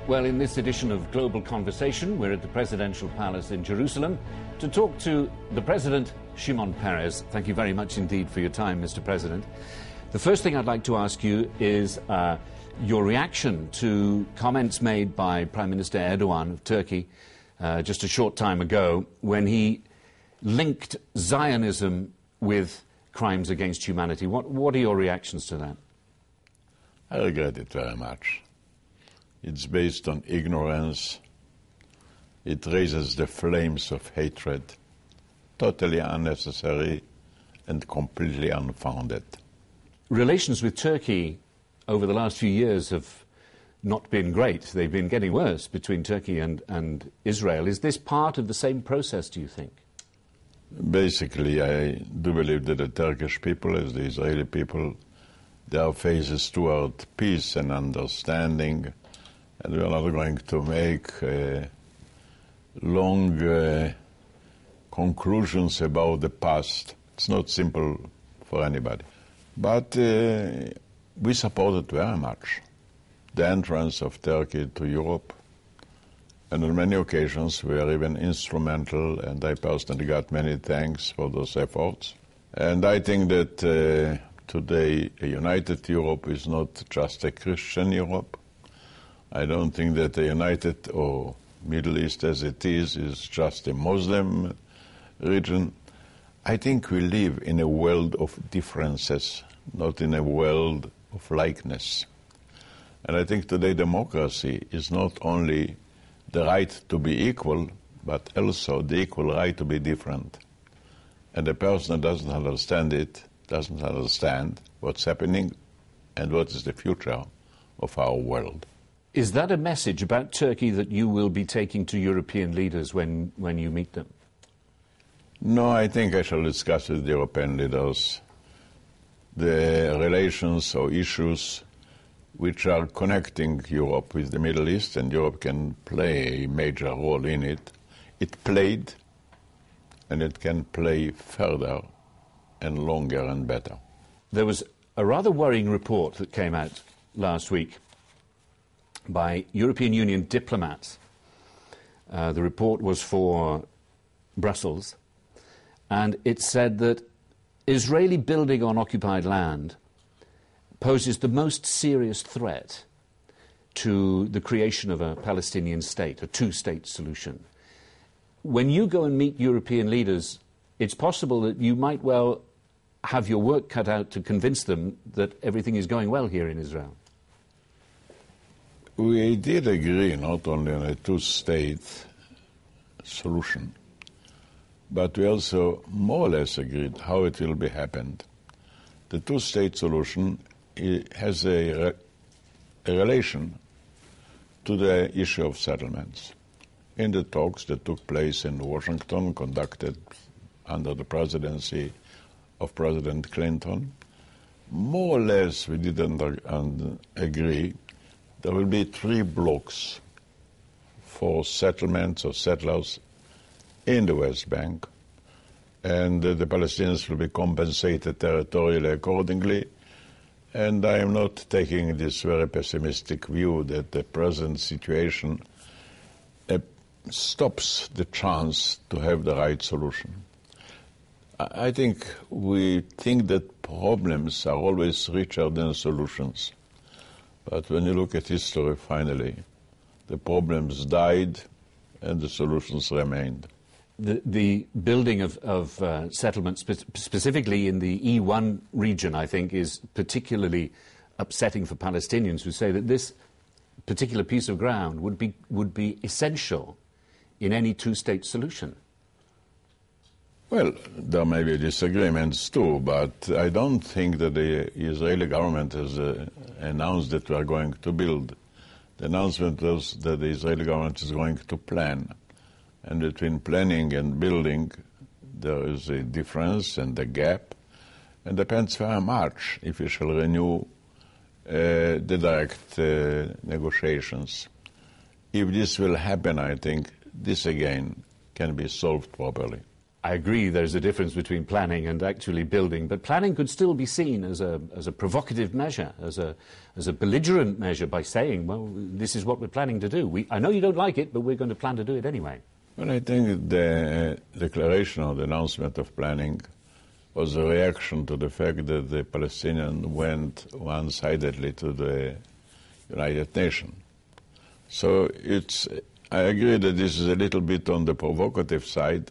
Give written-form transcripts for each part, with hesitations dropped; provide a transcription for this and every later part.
Well, in this edition of Global Conversation, we're at the Presidential Palace in Jerusalem to talk to the President, Shimon Peres. Thank you very much indeed for your time, Mr. President. The first thing I'd like to ask you is your reaction to comments made by Prime Minister Erdogan of Turkey just a short time ago when he linked Zionism with crimes against humanity. What are your reactions to that? I regret it very much. It's based on ignorance. It raises the flames of hatred, totally unnecessary and completely unfounded. Relations with Turkey over the last few years have not been great. They've been getting worse between Turkey and Israel. Is this part of the same process, do you think? Basically, I do believe that the Turkish people, as the Israeli people, their faces toward peace and understanding, and we are not going to make long conclusions about the past. It's not simple for anybody. But we supported very much the entrance of Turkey to Europe, and on many occasions we are even instrumental, and I personally got many thanks for those efforts. And I think that today a united Europe is not just a Christian Europe. I don't think that a united or Middle East as it is just a Muslim region. I think we live in a world of differences, not in a world of likeness. And I think today democracy is not only the right to be equal, but also the equal right to be different. And the person that doesn't understand it doesn't understand what's happening and what is the future of our world. Is that a message about Turkey that you will be taking to European leaders when you meet them? No, I think I shall discuss with the European leaders the relations or issues which are connecting Europe with the Middle East, and Europe can play a major role in it. It played, and it can play further and longer and better. There was a rather worrying report that came out last week by European Union diplomats. The report was for Brussels, and it said that Israeli building on occupied land poses the most serious threat to the creation of a Palestinian state, a two-state solution. When you go and meet European leaders, it's possible that you might well have your work cut out to convince them that everything is going well here in Israel. We did agree not only on a two-state solution, but we also more or less agreed how it will be happened. The two-state solution has a relation to the issue of settlements. In the talks that took place in Washington, conducted under the presidency of President Clinton, more or less we didn't agree. There will be 3 blocks for settlements or settlers in the West Bank, and the Palestinians will be compensated territorially accordingly. And I am not taking this very pessimistic view that the present situation stops the chance to have the right solution. I think we think that problems are always richer than solutions. But when you look at history, finally, the problems died and the solutions remained. The building of settlements, specifically in the E1 region, I think, is particularly upsetting for Palestinians who say that this particular piece of ground would be essential in any two-state solution. Well, there may be disagreements too, but I don't think that the Israeli government has announced that we are going to build. The announcement was that the Israeli government is going to plan. And between planning and building, there is a difference and a gap. And depends very much if we shall renew the direct negotiations. If this will happen, I think this again can be solved properly. I agree there's a difference between planning and actually building, but planning could still be seen as a provocative measure, as a belligerent measure by saying, well, this is what we're planning to do. I know you don't like it, but we're going to plan to do it anyway. Well, I think the declaration or the announcement of planning was a reaction to the fact that the Palestinians went one-sidedly to the United Nations. So I agree that this is a little bit on the provocative side,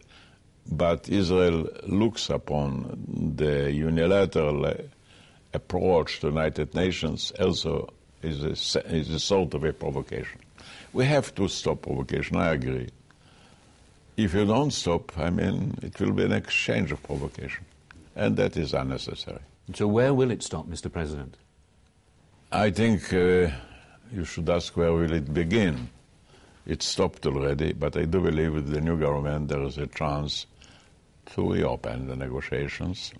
but Israel looks upon the unilateral approach to the United Nations also is a sort of a provocation. We have to stop provocation, I agree. If you don't stop, it will be an exchange of provocation, and that is unnecessary. So where will it stop, Mr. President? I think you should ask where will it begin. It stopped already, but I do believe with the new government there is a chance to reopen the negotiations.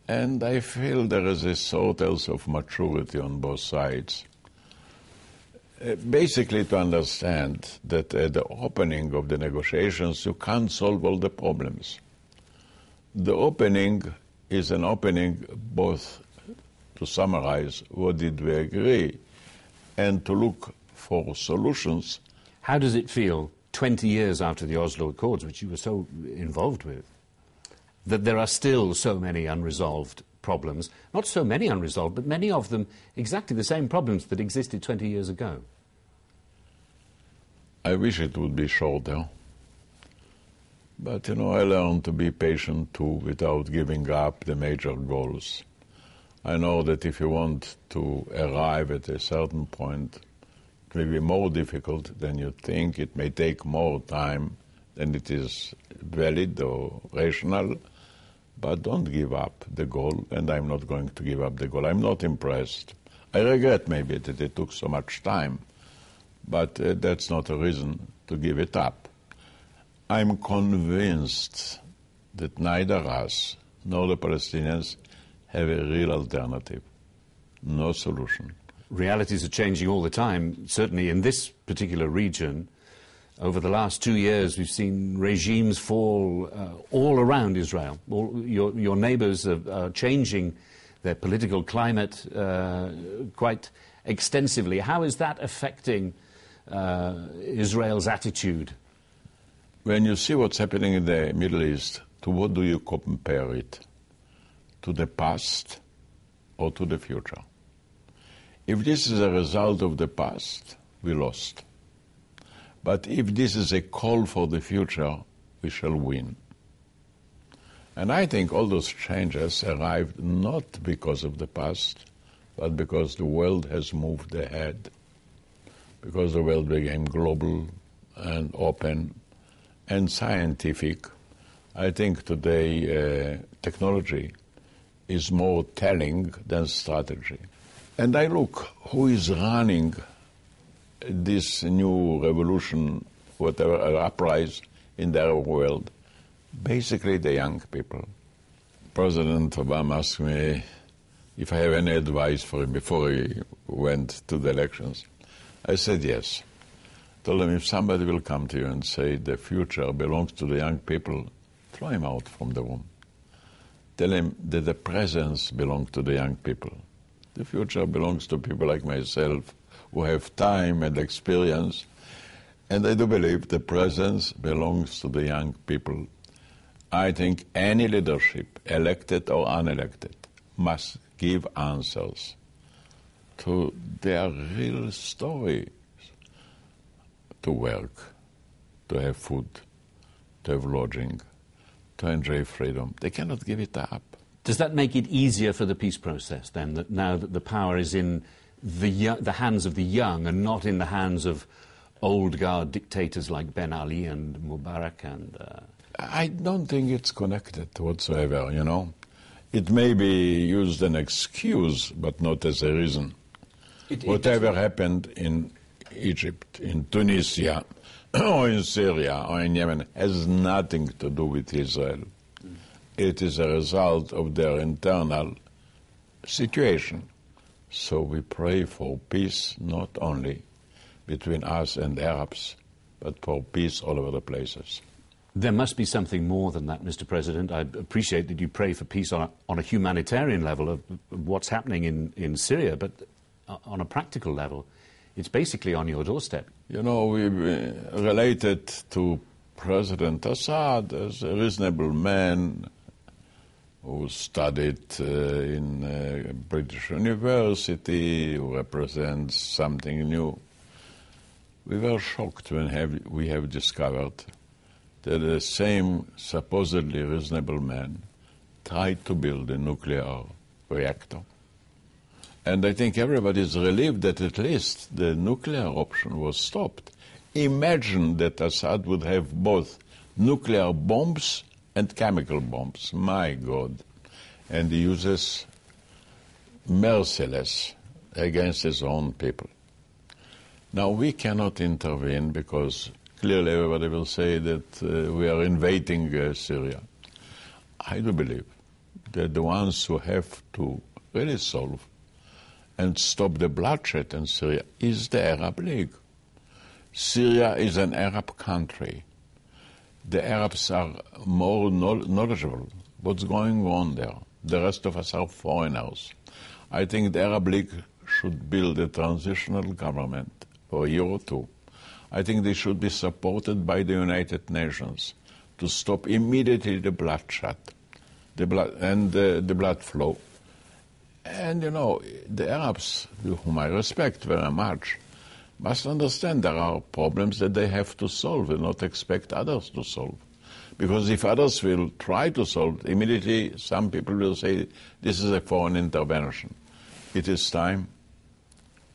And I feel there is a sort else of maturity on both sides. Basically to understand that at the opening of the negotiations you can't solve all the problems. The opening is an opening both to summarize what did we agree and to look for solutions. How does it feel 20 years after the Oslo Accords, which you were so involved with, that there are still so many unresolved problems? Not so many unresolved, but many of them exactly the same problems that existed 20 years ago. I wish it would be shorter. But, I learned to be patient too without giving up the major goals. I know that if you want to arrive at a certain point, it may be more difficult than you think. It may take more time than it is valid or rational. But don't give up the goal, and I'm not going to give up the goal. I'm not impressed. I regret maybe that it took so much time, but that's not a reason to give it up. I'm convinced that neither us nor the Palestinians have a real alternative. No solution. Realities are changing all the time. Certainly in this particular region, over the last 2 years, we've seen regimes fall all around Israel. Your neighbors are changing their political climate quite extensively. How is that affecting Israel's attitude? When you see what's happening in the Middle East, to what do you compare it? To the past or to the future? If this is a result of the past, we lost. But if this is a call for the future, we shall win. And I think all those changes arrived not because of the past, but because the world has moved ahead, because the world became global and open and scientific. I think today technology is more telling than strategy. And I look who is running this new revolution, whatever, uprising in the Arab world. Basically the young people. President Obama asked me if I have any advice for him before he went to the elections. I said yes. Told him if somebody will come to you and say the future belongs to the young people, throw him out from the room. Tell him that the presence belongs to the young people. The future belongs to people like myself who have time and experience. And I do believe the presence belongs to the young people. I think any leadership, elected or unelected, must give answers to their real stories. To work, to have food, to have lodging, to enjoy freedom. They cannot give it up. Does that make it easier for the peace process, then, that now that the power is in the hands of the young and not in the hands of old guard dictators like Ben Ali and Mubarak? And I don't think it's connected whatsoever, It may be used as an excuse, but not as a reason. Whatever happened in Egypt, in Tunisia, or in Syria, or in Yemen, has nothing to do with Israel. It is a result of their internal situation. So we pray for peace not only between us and Arabs, but for peace all over the places. There must be something more than that, Mr. President. I appreciate that you pray for peace on a humanitarian level of what's happening in Syria, but on a practical level, it's basically on your doorstep. You know, we related to President Assad as a reasonable man who studied in a British university, who represents something new. We were shocked when we have discovered that the same supposedly reasonable man tried to build a nuclear reactor. And I think everybody is relieved that at least the nuclear option was stopped. Imagine that Assad would have both nuclear bombs and chemical bombs. My God. And he uses merciless against his own people. Now, we cannot intervene because clearly everybody will say that we are invading Syria. I do believe that the ones who have to really solve and stop the bloodshed in Syria is the Arab League. Syria is an Arab country. The Arabs are more knowledgeable what's going on there. The rest of us are foreigners. I think the Arab League should build a transitional government for a year or two. I think they should be supported by the United Nations to stop immediately the bloodshed, the blood flow. And, you know, the Arabs, whom I respect very much, must understand there are problems that they have to solve and not expect others to solve. Because if others will try to solve, immediately some people will say, this is a foreign intervention. It is time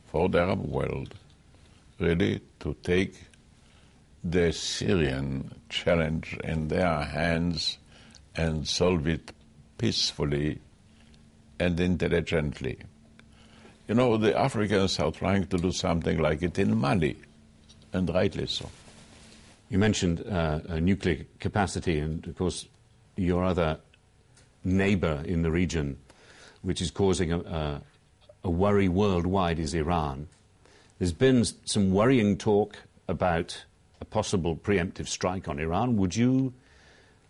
for the Arab world really to take the Syrian challenge in their hands and solve it peacefully and intelligently. You know, the Africans are trying to do something like it in Mali, and rightly so. You mentioned nuclear capacity, and of course your other neighbor in the region, which is causing a worry worldwide, is Iran. There's been some worrying talk about a possible preemptive strike on Iran. Would you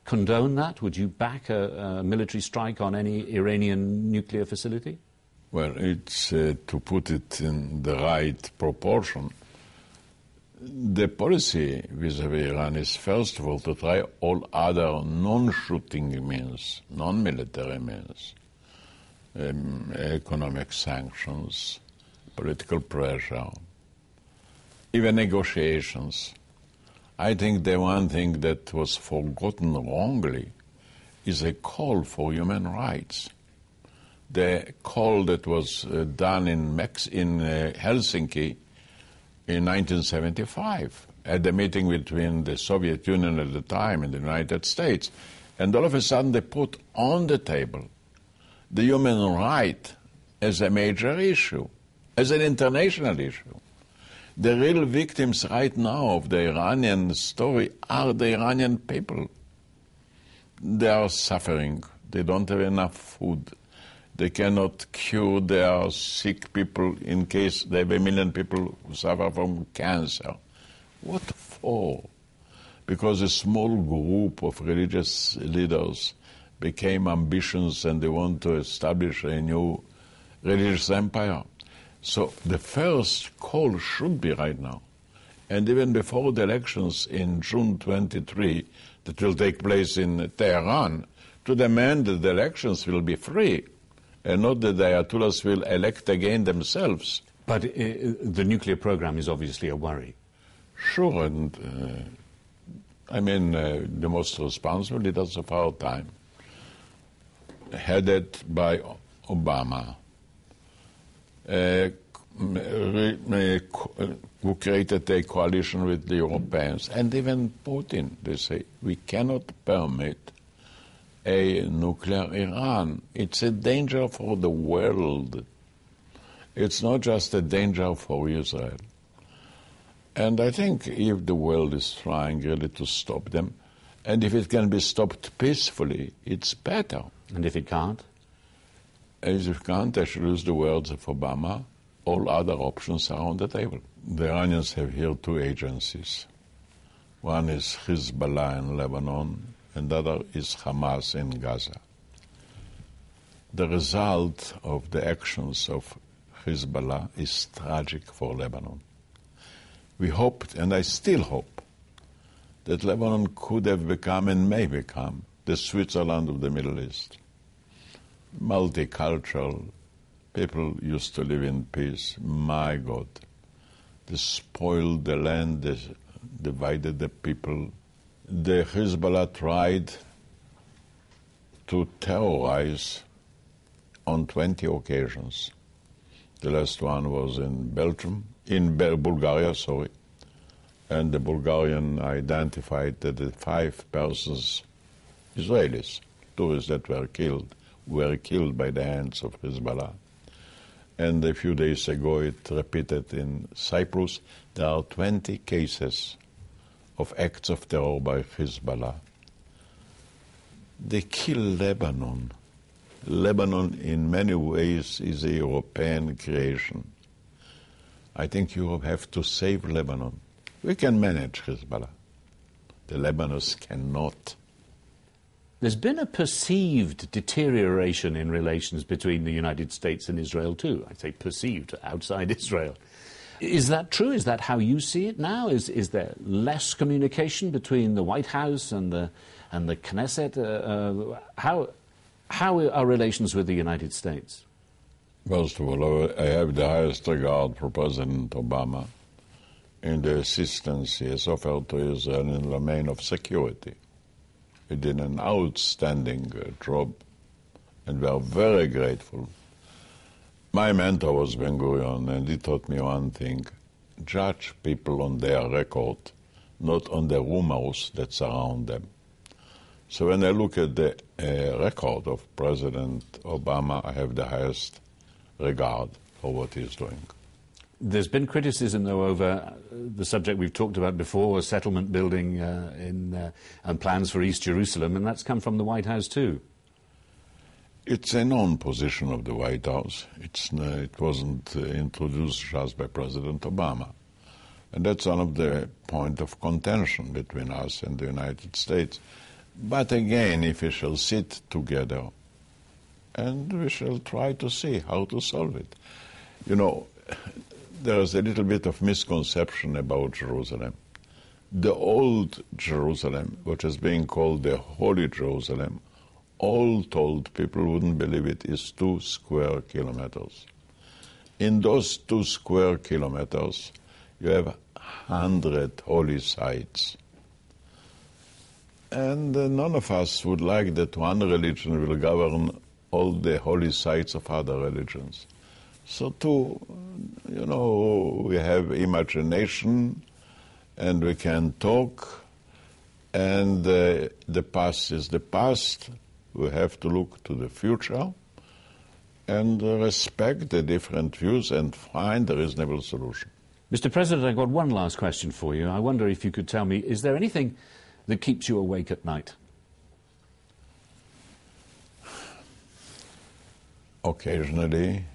condone that? Would you back a military strike on any Iranian nuclear facility? Well, it's to put it in the right proportion. The policy vis-à-vis Iran is, first of all, to try all other non-shooting means, non-military means, economic sanctions, political pressure, even negotiations. I think the one thing that was forgotten wrongly is a call for human rights. The call that was done in Helsinki in 1975 at the meeting between the Soviet Union at the time and the United States. And all of a sudden they put on the table the human right as a major issue, as an international issue. The real victims right now of the Iranian story are the Iranian people. They are suffering. They don't have enough food. They cannot cure their sick people in case they have 1 million people who suffer from cancer. What for? Because a small group of religious leaders became ambitious and they want to establish a new religious empire. So the first call should be right now, and even before the elections in June 23 that will take place in Tehran, to demand that the elections will be free and not that the Ayatollahs will elect again themselves. But the nuclear program is obviously a worry. Sure, and the most responsible leaders of our time, headed by Obama, who created a coalition with the Europeans, and even Putin, they say, we cannot permit a nuclear Iran. It's a danger for the world. It's not just a danger for Israel. And I think if the world is trying really to stop them, and if it can be stopped peacefully, it's better. And if it can't? If it can't, I should use the words of Obama, all other options are on the table. The Iranians have here two agencies. One is Hezbollah in Lebanon, and the other is Hamas in Gaza. The result of the actions of Hezbollah is tragic for Lebanon. We hoped, and I still hope, that Lebanon could have become and may become the Switzerland of the Middle East. Multicultural, people used to live in peace. My God, they spoiled the land, they divided the people. The Hezbollah tried to terrorize on 20 occasions. The last one was in Bulgaria, and the Bulgarian identified that the 5 persons, Israelis, tourists that were killed by the hands of Hezbollah. And a few days ago it repeated in Cyprus. There are 20 cases of acts of terror by Hezbollah. They kill Lebanon. Lebanon in many ways is a European creation. I think Europe have to save Lebanon. We can manage Hezbollah. The Lebanese cannot. There's been a perceived deterioration in relations between the United States and Israel too. I say perceived, outside Israel. Is that true? Is that how you see it now? Is there less communication between the White House and the Knesset? How are relations with the United States? First of all, I have the highest regard for President Obama in the assistance he has offered to Israel in the domain of security. He did an outstanding job, and we are very grateful. My mentor was Ben-Gurion, and he taught me one thing: judge people on their record, not on the rumors that surround them. So when I look at the record of President Obama, I have the highest regard for what he's doing. There's been criticism, though, over the subject we've talked about before, settlement building and plans for East Jerusalem, and that's come from the White House too. It's a known position of the White House. It wasn't introduced just by President Obama. And that's one of the points of contention between us and the United States. But again, if we shall sit together and we shall try to see how to solve it. You know, there is a little bit of misconception about Jerusalem. The old Jerusalem, which is being called the Holy Jerusalem, all told, people wouldn't believe it, is 2 square kilometers. In those 2 square kilometers, you have 100 holy sites. And none of us would like that one religion will govern all the holy sites of other religions. So we have imagination, and we can talk, and the past is the past. We have to look to the future and respect the different views and find a reasonable solution. Mr. President, I've got one last question for you. I wonder if you could tell me, is there anything that keeps you awake at night? Occasionally,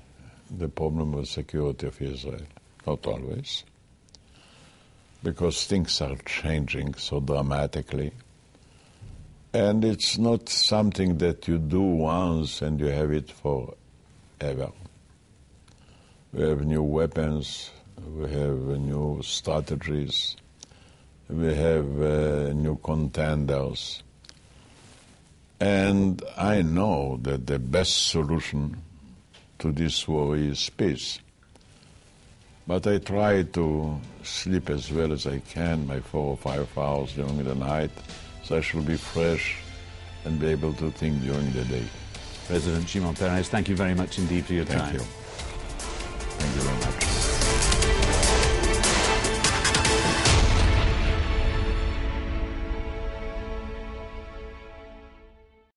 the problem with security of Israel. Not always. Because things are changing so dramatically. And it's not something that you do once and you have it forever. We have new weapons, we have new strategies, we have new contenders. And I know that the best solution to this war is peace. But I try to sleep as well as I can, my 4 or 5 hours during the night, so I shall be fresh and be able to think during the day. President Shimon Peres, thank you very much indeed for your time. Thank you.